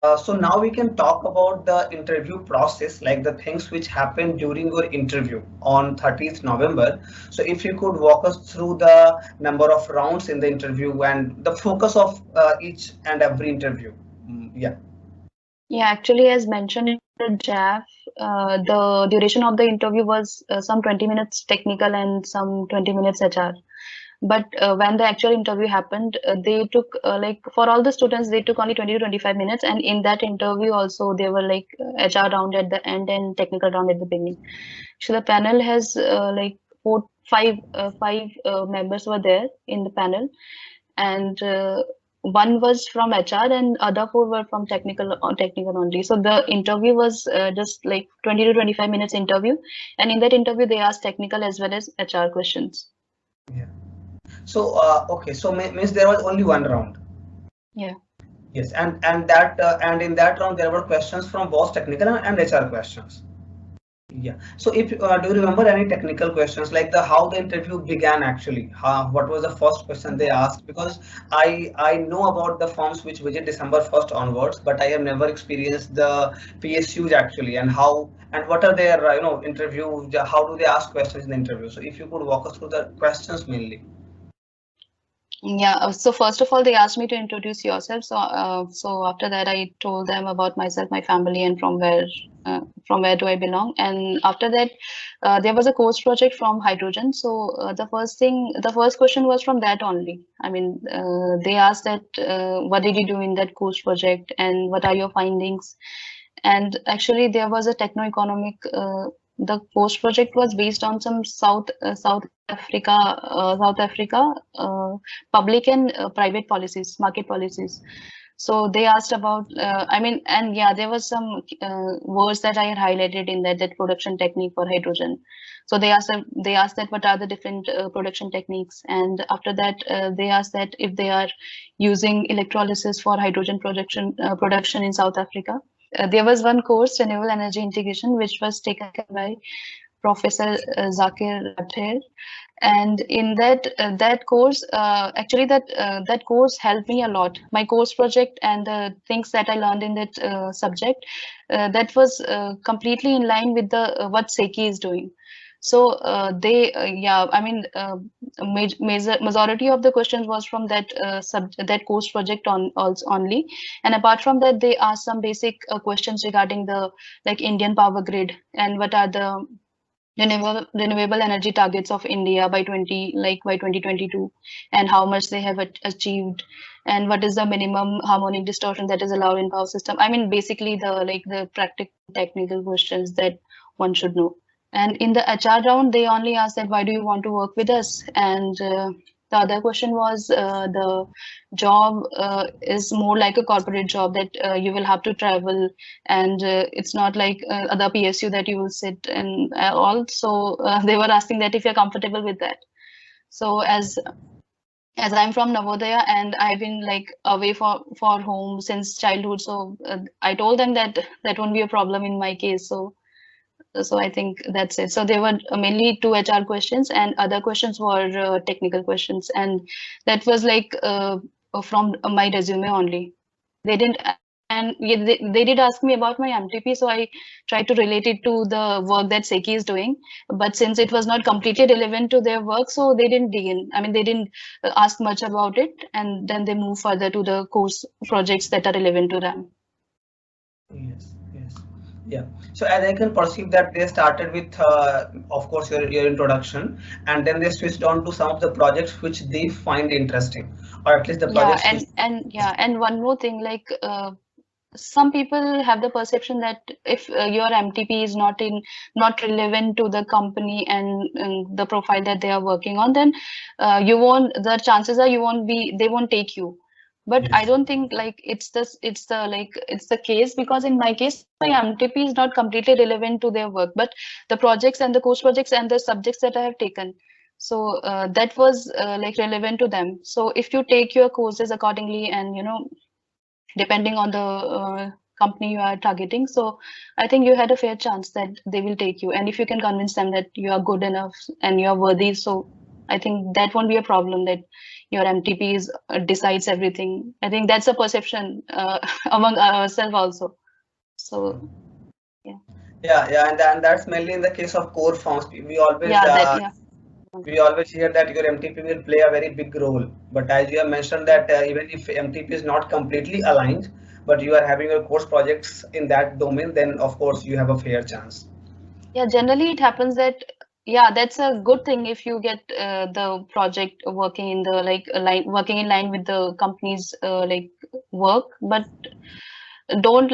So now we can talk about the interview process, like the things which happened during your interview on 30th November. So if you could walk us through the number of rounds in the interview and the focus of each and every interview. Yeah. Yeah, actually, as mentioned in the JAF, the duration of the interview was some 20 minutes technical and some 20 minutes HR. But when the actual interview happened, they took like for all the students, they took only 20 to 25 minutes. And in that interview also, they were like HR round at the end and technical round at the beginning. So the panel has like five members were there in the panel, and one was from HR and other four were from technical only. So the interview was just like 20 to 25 minutes interview, and in that interview they asked technical as well as HR questions. Yeah. So okay, so means there was only one round. Yeah. Yes, and in that round there were questions from both technical and HR questions. Yeah. So if do you remember any technical questions like the how the interview began actually? What was the first question they asked? Because I know about the forms which visit December 1st onwards, but I have never experienced the PSUs actually and how and what are their interview? How do they ask questions in the interview? So if you could walk us through the questions mainly. Yeah, so first of all, they asked me to introduce yourself. So after that, I told them about myself, my family, and from where do I belong. And after that, there was a course project from hydrogen. So the first question was from that only. I mean, they asked that what did you do in that course project, and what are your findings? And actually, there was a techno-economic. The course project was based on some South Africa. Public and private policies, market policies. So they asked about, I mean, and yeah, there was some words that I had highlighted in that production technique for hydrogen. So they asked that what are the different production techniques, and after that they asked that if they are using electrolysis for hydrogen production in South Africa. There was one course, renewable energy integration, which was taken by Professor Zakir Rathir, and in that course actually that course helped me a lot. My course project and the things that I learned in that subject, that was completely in line with the what Seki is doing. So they yeah, I mean, majority of the questions was from that course project on also only. And apart from that, they asked some basic questions regarding the like Indian power grid, and what are the renewable energy targets of India by 2022, and how much they have achieved, and what is the minimum harmonic distortion that is allowed in power system. I mean, basically the practical technical questions that one should know. And in the HR round, they only asked that why do you want to work with us? And the other question was the job is more like a corporate job that you will have to travel, and it's not like other PSU that you will sit and also they were asking that if you're comfortable with that. So as I'm from Navodaya and I've been like away for home since childhood, so I told them that that won't be a problem in my case. So I think that's it. So there were mainly two HR questions, and other questions were technical questions, and that was like from my resume only. They didn't, and yeah, they did ask me about my MTP, so I tried to relate it to the work that Seki is doing. But since it was not completely relevant to their work, so they didn't dig in. I mean, they didn't ask much about it, and then they move further to the course projects that are relevant to them. Yes, yes. Yeah. So as I can perceive that they started with, of course, your introduction, and then they switched on to some of the projects which they find interesting, or at least the Yeah, projects which. and yeah, and one more thing, like some people have the perception that if your MTP is not relevant to the company and the profile that they are working on, then you won't. The chances are you won't be. They won't take you. But I Yes. don't think like it's the case, because in my case my MTP is not completely relevant to their work, but the projects and the course projects and the subjects that I have taken. So that was like relevant to them. So if you take your courses accordingly, and depending on the company you are targeting, so I think you had a fair chance that they will take you, and if you can convince them that you are good enough and you are worthy, so I think that won't be a problem that your MTP decides everything. I think that's a perception among ourselves also. So Yeah, and that's mainly in the case of core forms. We always hear that your MTP will play a very big role. But as you have mentioned that even if MTP is not completely aligned, but you are having your course projects in that domain, then of course you have a fair chance. Yeah, generally it happens that, yeah, that's a good thing if you get the project working in the working in line with the company's work, but don't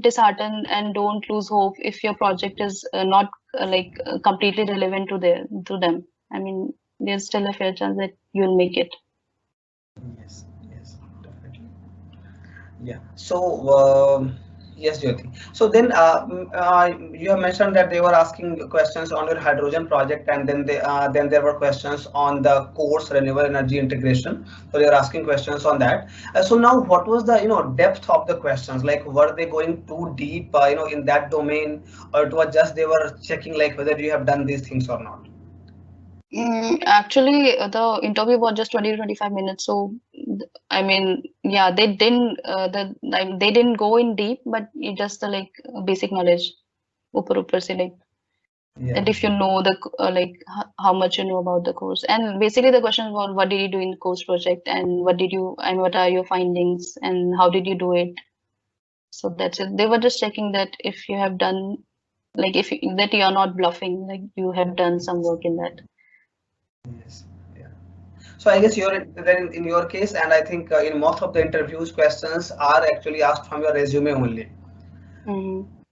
dishearten and don't lose hope if your project is not completely relevant to them. I mean, there's still a fair chance that you'll make it. Yes, definitely. Yeah. So, yes, Jyoti. So then, you have mentioned that they were asking questions on your hydrogen project, and then there were questions on the course renewable energy integration. So they were asking questions on that. So now, what was the depth of the questions? Like, were they going too deep, in that domain, or it was just they were checking like whether you have done these things or not? Actually, the interview was just 20 to 25 minutes. So, I mean, yeah, they didn't they didn't go in deep, but it just basic knowledge, upar se that if you know the how much you know about the course. And basically the question was, what did you do in the course project, and what are your findings, and how did you do it? So that's it. They were just checking that if you have done that you are not bluffing, like you have done some work in that. Yes. Yeah. So I guess then in your case, and I think in most of the interviews, questions are actually asked from your resume only.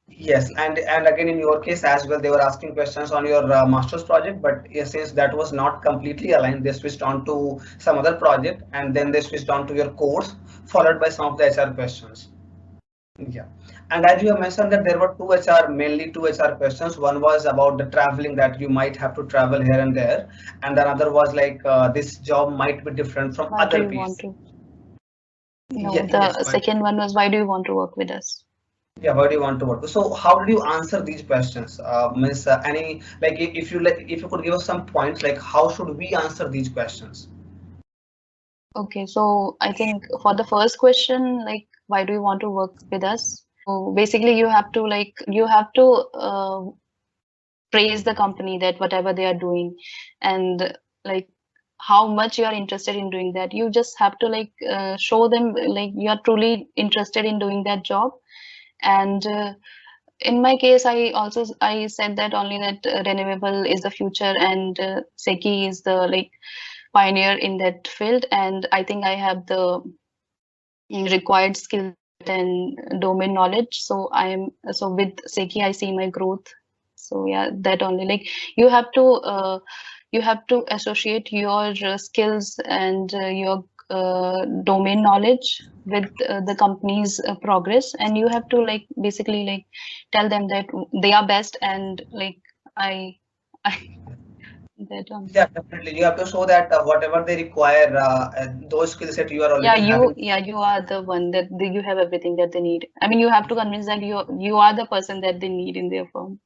Yes, and again in your case as well, they were asking questions on your master's project, but since that was not completely aligned, they switched on to some other project, and then they switched on to your course, followed by some of the HR questions. Yeah, and as you have mentioned that there were mainly two HR questions. One was about the traveling, that you might have to travel here and there, and another was like this job might be different from Why other do you people. want to? No, the second one was, why do you want to work with us? Yeah, why do you want to work? So how did you answer these questions? Means any if you could give us some points, like how should we answer these questions? Okay, so I think for the first question, like why do you want to work with us? So basically you have to praise the company that whatever they are doing, and like how much you are interested in doing that. You just have to show them like you are truly interested in doing that job. And in my case, I said that only that renewable is the future, and SECI is the pioneer in that field, and I think I have the required skill and domain knowledge. So with SECI I see my growth. So yeah, that only you have to associate your skills and your domain knowledge with the company's progress, and you have to basically tell them that they are best, and I Yeah, definitely. You have to show that whatever they require, those skill set you are already having. You are the one that you have everything that they need. I mean, you have to convince that you are the person that they need in their firm.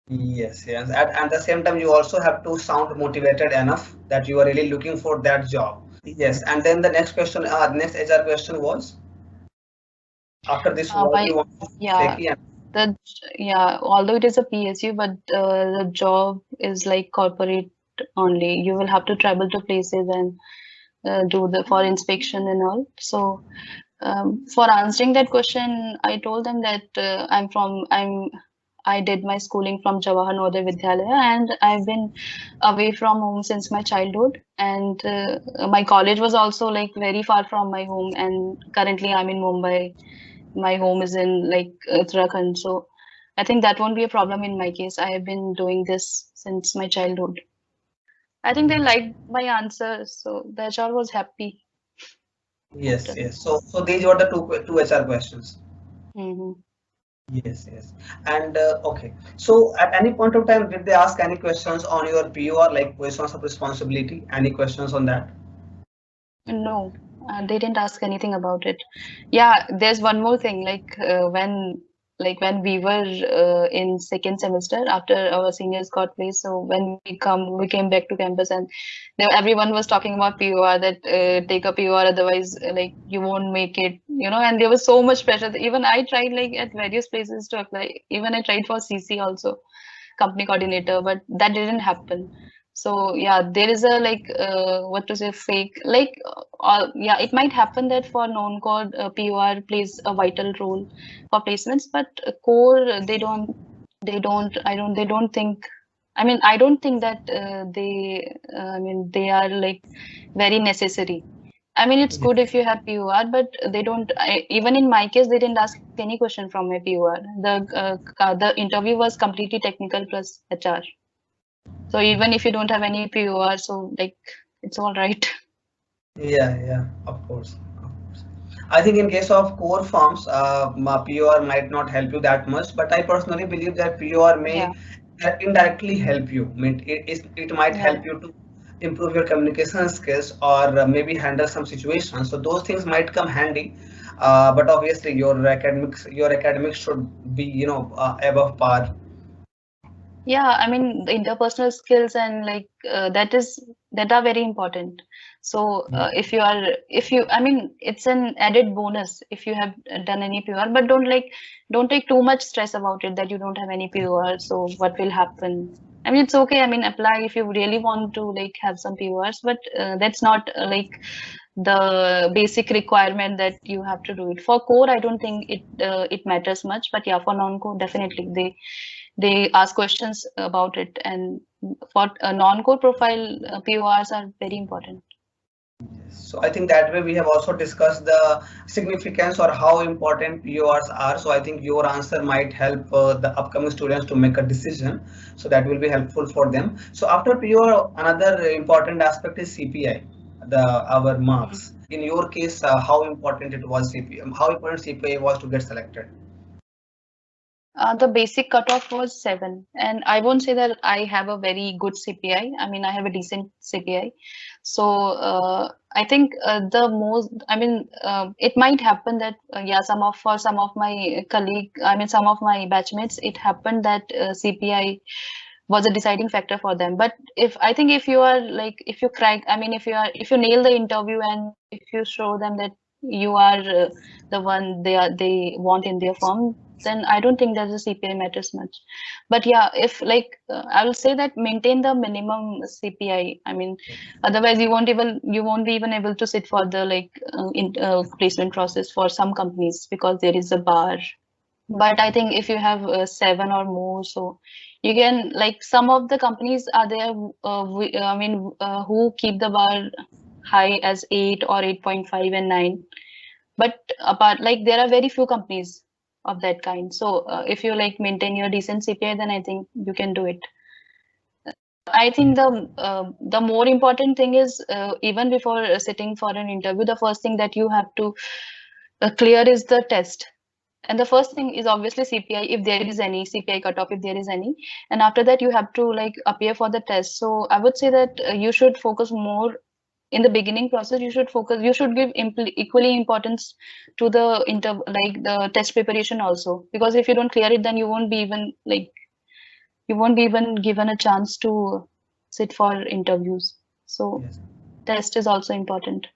Yes. At the same time, you also have to sound motivated enough that you are really looking for that job. Yes, and then the next question, next HR question was, after this, what do you want to say? Although it is a PSU, but the job is like corporate only. You will have to travel to places and do for inspection and all. So for answering that question, I told them that I did my schooling from Jawahar Navodaya Vidyalaya, and I've been away from home since my childhood. And my college was also very far from my home. And currently, I'm in Mumbai. My home is in Uttarakhand. So I think that won't be a problem in my case. I have been doing this since my childhood. I think they liked my answers, so the HR was happy. Yes. So these were the two HR questions. Yes. And okay. So at any point of time, did they ask any questions on your POR, like questions of responsibility? Any questions on that? No, they didn't ask anything about it. Yeah, there's one more thing. When like when we were in second semester after our seniors got placed. So when we came back to campus, and everyone was talking about POR, that take a POR, otherwise like you won't make it, and there was so much pressure. Even I tried like at various places to apply. Even I tried for CC also, company coordinator, but that didn't happen. So yeah, there is a like what to say, fake like yeah, it might happen that for non-core POR plays a vital role for placements, but core they don't think. I mean, I don't think that I mean, they are like very necessary. I mean, it's good if you have POR, but they don't. Even in my case, they didn't ask any question from my POR. The interview was completely technical plus HR. So even if you don't have any POR, so like it's all right. Yeah, of course. Of course. I think in case of core firms, POR might not help you that much, but I personally believe that POR Yeah, may indirectly help you. I mean, it might yeah. help you to improve your communication skills or maybe handle some situations. So those things might come handy. But obviously your academics should be, above par. Yeah, I mean the interpersonal skills and like that are very important. So I mean it's an added bonus if you have done any PR, but don't take too much stress about it that you don't have any PR. So what will happen? I mean it's okay. I mean apply if you really want to like have some PRs, but that's not like the basic requirement that you have to do it. For core, I don't think it matters much, but yeah, for non-core definitely they ask questions about it, and for a non-core profile, PORs are very important. So I think that way we have also discussed the significance or how important PORs are. So I think your answer might help the upcoming students to make a decision. So that will be helpful for them. So after POR, another important aspect is CPI, our marks. In your case, how important it was CPI? How important CPI was to get selected? The basic cutoff was 7, and I won't say that I have a very good CPI. I mean, I have a decent CPI. So I think it might happen that yeah, for some of my some of my batchmates, it happened that CPI was a deciding factor for them. But if you are like, if you crack, I mean, if you nail the interview and if you show them that you are the one they want in their firm, then I don't think that the CPI matters much. But yeah, if like I will say that maintain the minimum CPI. I mean, otherwise you won't be even able to sit for the like placement process for some companies because there is a bar. But I think if you have 7 or more, so you can like, some of the companies are there. Who keep the bar high as 8 or 8.5 and 9. But apart, like there are very few companies of that kind. So if you like maintain your decent CPI, then I think you can do it. I think the more important thing is even before sitting for an interview, the first thing that you have to clear is the test. And the first thing is obviously CPI, if there is any CPI cutoff, if there is any. And after that, you have to like appear for the test. So I would say that you should focus more in the beginning process. You should give equally importance to the like the test preparation also. Because if you don't clear it, then you won't be even given a chance to sit for interviews. So Yes. test is also important.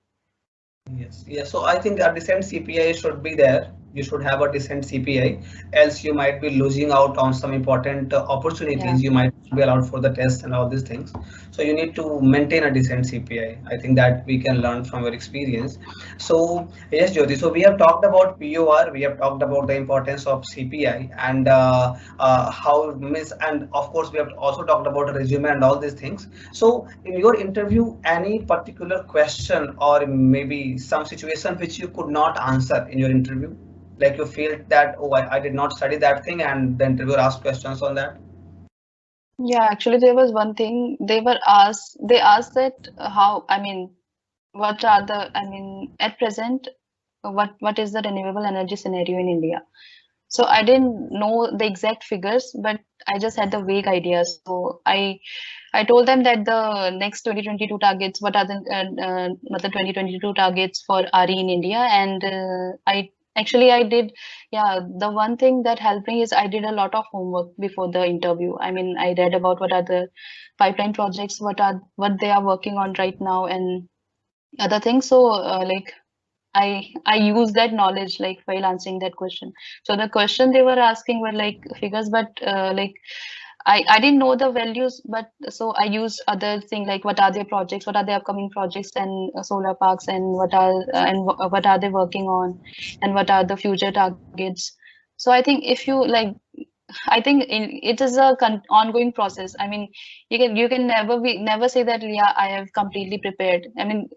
Yes. So I think a decent CPI should be there. You should have a decent CPI, else you might be losing out on some important Yeah. opportunities. You might be allowed for the test and all these things. So you need to maintain a decent CPI. I think that we can learn from your experience. So yes, Jyoti. So we have talked about POR. We have talked about the importance of CPI and how miss. And of course, we have also talked about resume and all these things. So in your interview, any particular question or maybe some situation which you could not answer in your interview, like you feel that, oh, I did not study that thing, and the interviewer asked questions on that? Yeah, actually there was one thing they asked that I mean, what are the, I mean, at present, what is the renewable energy scenario in India? So I didn't know the exact figures, but I just had the vague ideas. So I told them that the next 2022 targets, what are the 2022 targets for RE in India, and Actually, I did. Yeah, the one thing that helped me is I did a lot of homework before the interview. I mean, I read about what are the pipeline projects, what they are working on right now, and other things. So, like I use that knowledge like while answering that question. So the question they were asking were like figures, but like I didn't know the values, but so I used other thing like what are their projects, what are their upcoming projects and solar parks, and what are they working on, and what are the future targets. So I think if you like, I think it is a ongoing process. I mean, you can never say that yeah I have completely prepared. I mean,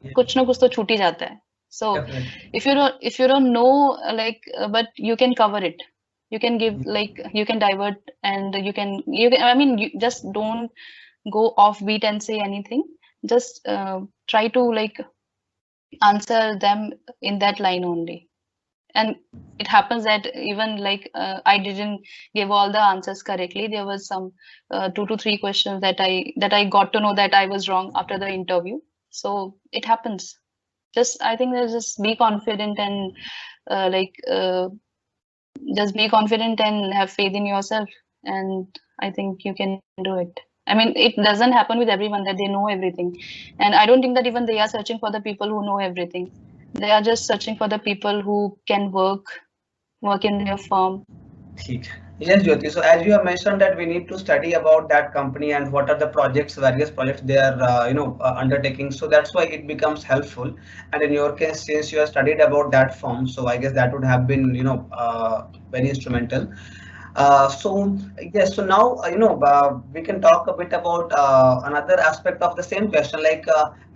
Yeah, कुछ ना कुछ तो छूट ही जाता है. So definitely. if you don't know like but you can cover it. You can give like you can divert and you can I mean you just don't go offbeat and say anything. Just try to like answer them in that line only. And it happens that even like I didn't give all the answers correctly. There was some 2 to 3 questions that I got to know that I was wrong after the interview. So it happens. Just I think that just be confident and like just be confident and have faith in yourself, and I think you can do it. I mean, it doesn't happen with everyone that they know everything, and I don't think that even they are searching for the people who know everything. They are just searching for the people who can work in their firm. ठीक है. Yes, Jyoti. So as you have mentioned that we need to study about that company and what are the projects, various projects they are, undertaking. So that's why it becomes helpful. And in your case, since you have studied about that firm, so I guess that would have been, very instrumental. So yes, so now we can talk a bit about another aspect of the same question, like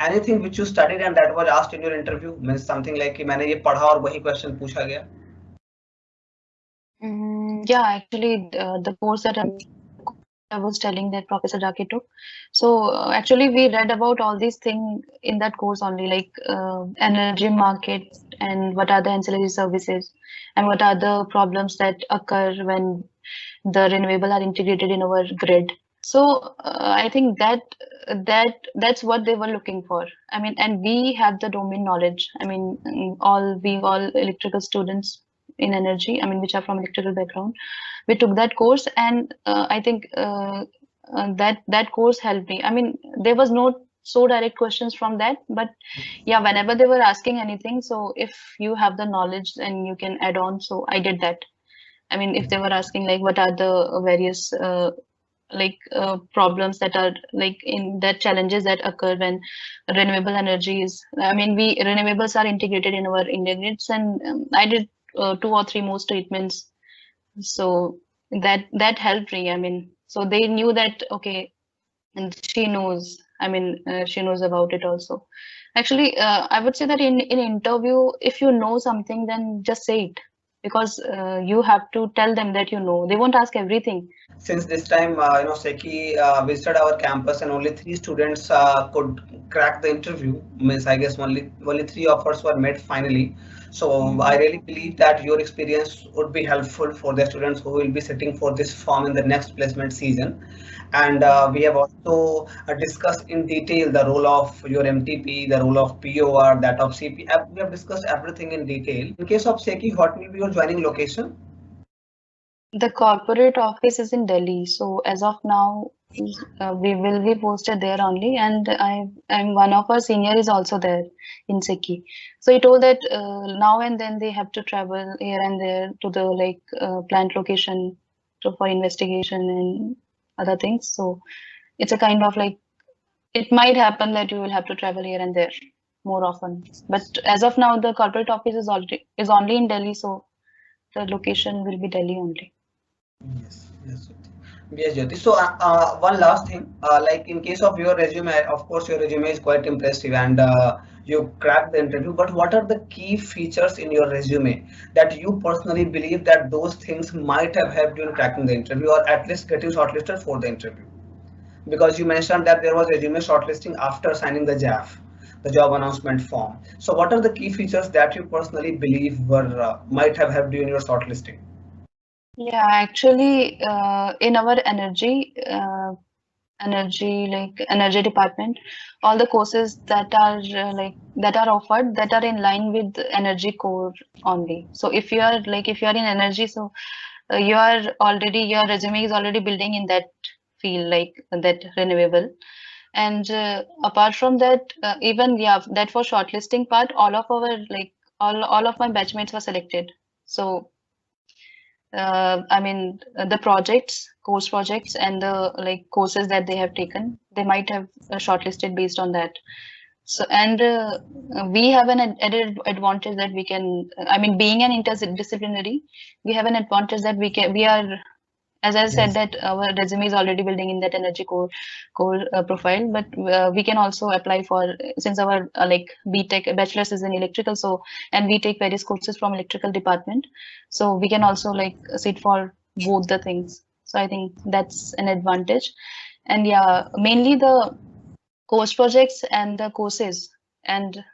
anything which you studied and that was asked in your interview, means something like कि मैंने ये पढ़ा और वही question पूछा गया. Yeah, actually, the course that I was telling that Professor Jake took. So actually, we read about all these things in that course only, like energy market and what are the ancillary services and what are the problems that occur when the renewable are integrated in our grid. So I think that's what they were looking for. I mean, and we have the domain knowledge. I mean, all electrical students in energy. I mean, which are from electrical background. We took that course, and I think that course helped me. I mean, there was no so direct questions from that, but yeah, whenever they were asking anything, so if you have the knowledge, then you can add on. So I did that. I mean, if they were asking like what are the various problems that are like in that challenges that occur when renewable energy is, I mean, we renewables are integrated in our Indian grids, and I did 2 or 3 more statements. So that helped me. I mean, so they knew that okay, and she knows. I mean, she knows about it also. Actually, I would say that in interview, if you know something, then just say it, because you have to tell them that you know. They won't ask everything. Since this time, Seki visited our campus and only 3 students could crack the interview. Means I guess only 3 offers were made finally. So I really believe that your experience would be helpful for the students who will be sitting for this form in the next placement season. And we have also discussed in detail the role of your MTP, the role of POR, that of CP. We have discussed everything in detail. In case of Seki, what will be your joining location? The corporate office is in Delhi, so as of now, we will be posted there only. And I'm one of our senior is also there in Seki. So he told that now and then they have to travel here and there to the like plant location for investigation and other things. So it's a kind of like it might happen that you will have to travel here and there more often. But as of now, the corporate office is only in Delhi, so the location will be Delhi only. Yes, yes, Jyoti. Yes, Jyoti. So, one last thing, like in case of your resume, of course, your resume is quite impressive and you cracked the interview. But what are the key features in your resume that you personally believe that those things might have helped you in cracking the interview or at least getting shortlisted for the interview? Because you mentioned that there was resume shortlisting after signing the JAF, the job announcement form. So, what are the key features that you personally believe were might have helped you in your shortlisting? Yeah, actually, in our energy, energy department, all the courses that are that are offered, that are in line with energy core only. So if you are in energy, so you are already, your resume is already building in that field, like that renewable. And apart from that, even that for shortlisting part, all of our all of my batchmates were selected. So the course projects and the courses that they have taken, they might have shortlisted based on that. So, and we have an added advantage that we can, being an interdisciplinary, we have an advantage that we are, as I said, Yes. that our resume is already building in that energy core profile, but we can also apply for, since our BTech bachelor's is in electrical, so, and we take various courses from electrical department, so we can also sit for both the things. So I think that's an advantage. And yeah, mainly the course projects and the courses, and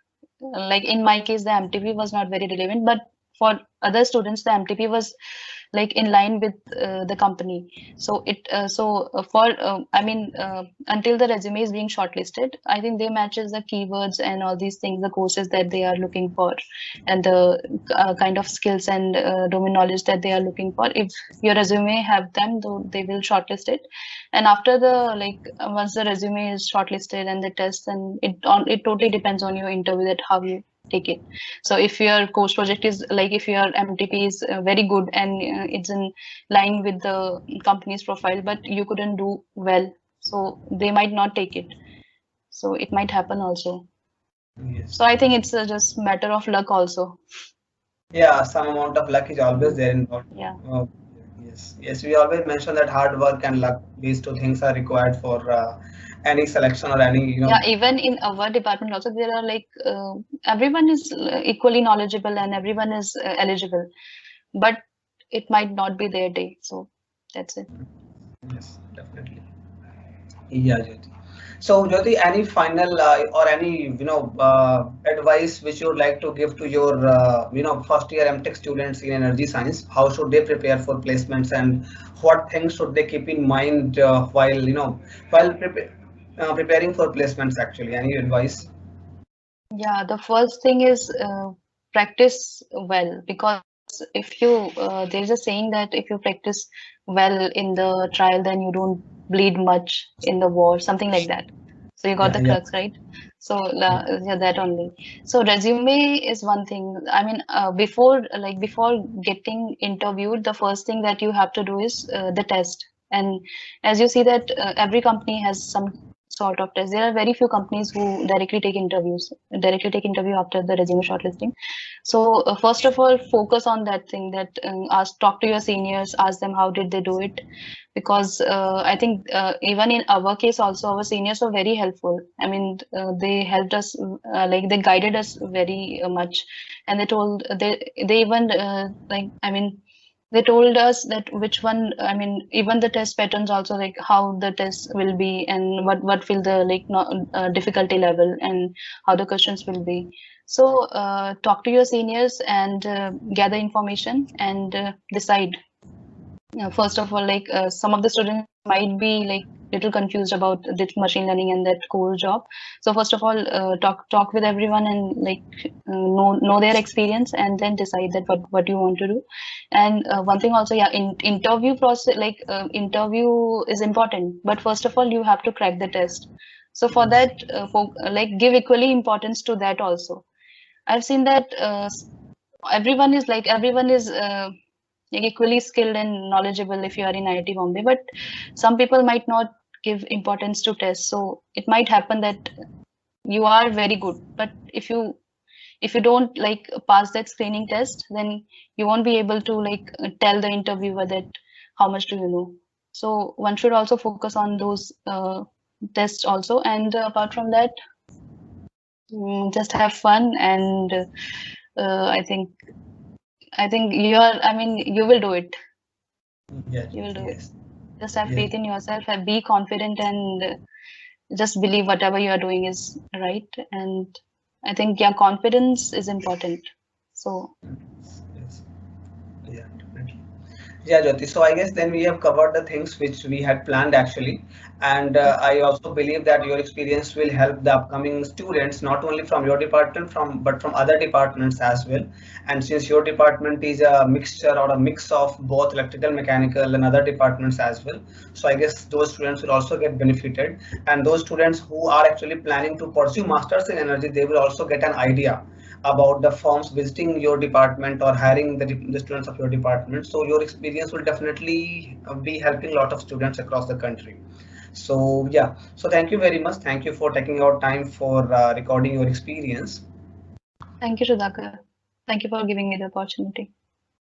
in my case the MTP was not very relevant, but for other students the MTP was in line with the company. So until the resume is being shortlisted, I think they matches the keywords and all these things, the courses that they are looking for, and the kind of skills and domain knowledge that they are looking for. If your resume have them, though, they will shortlist it. And after the once the resume is shortlisted and the test, and it totally depends on your interview, that how you take it. So if your course project is if your MTP is very good and it's in line with the company's profile, but you couldn't do well, so they might not take it. So it might happen also. Yes. So I think it's just matter of luck also. Yeah, some amount of luck is always there involved. Yeah. Yes. We always mention that hard work and luck, these two things are required for any selection or any, Yeah, even in our department also, there are everyone is equally knowledgeable and everyone is eligible, but it might not be their day. So that's it. Yes, definitely. Yeah, Jyoti. So, Jyoti, any final or any advice which you would like to give to your first year MTech students in energy science? How should they prepare for placements, and what things should they keep in mind while preparing for placements? Actually, any advice? Yeah, the first thing is practice well, because if you there's a saying that if you practice well in the trial, then you don't bleed much in the war, something like that. So you got Yeah, the yeah. crux, right? So yeah, that only. So resume is one thing. Before getting interviewed, the first thing that you have to do is the test. And as you see that every company has some sort of test. There are very few companies who directly take interview after the resume shortlisting. So first of all, focus on that thing, that talk to your seniors, ask them how did they do it, because I think even in our case also, our seniors were very helpful. They helped us, they guided us very much, and they even they told us that which one, even the test patterns also, how the test will be, and what will the difficulty level, and how the questions will be. So talk to your seniors and gather information and decide. First of all, some of the students might be little confused about this machine learning and that core job. So first of all, talk with everyone and know their experience, and then decide that what you want to do. And one thing also, yeah, in interview process, interview is important, but first of all you have to crack the test. So for Yes. that, give equally importance to that also. I've seen that everyone is equally skilled and knowledgeable if you are in IIT Bombay, but some people might not give importance to tests. So it might happen that you are very good, but if you don't pass that screening test, then you won't be able to tell the interviewer that how much do you know. So one should also focus on those tests also, and apart from that, just have fun, and I think you will do it. Yes. You will do it. Yes. Just have Yes. faith in yourself, be confident, and just believe whatever you are doing is right. And I think, yeah, confidence is important. So Yes. Yeah, definitely. Yeah, Jyoti. So I guess then we have covered the things which we had planned actually. And I also believe that your experience will help the upcoming students, not only from your department, but from other departments as well. And since your department is a mixture or a mix of both electrical, mechanical, and other departments as well. So I guess those students will also get benefited. And those students who are actually planning to pursue masters in energy, they will also get an idea about the firms visiting your department or hiring the students of your department. So your experience will definitely be helping a lot of students across the country. So yeah, so thank you very much. Thank you for taking your time for recording your experience. Thank you, Sudhakar. Thank you for giving me the opportunity.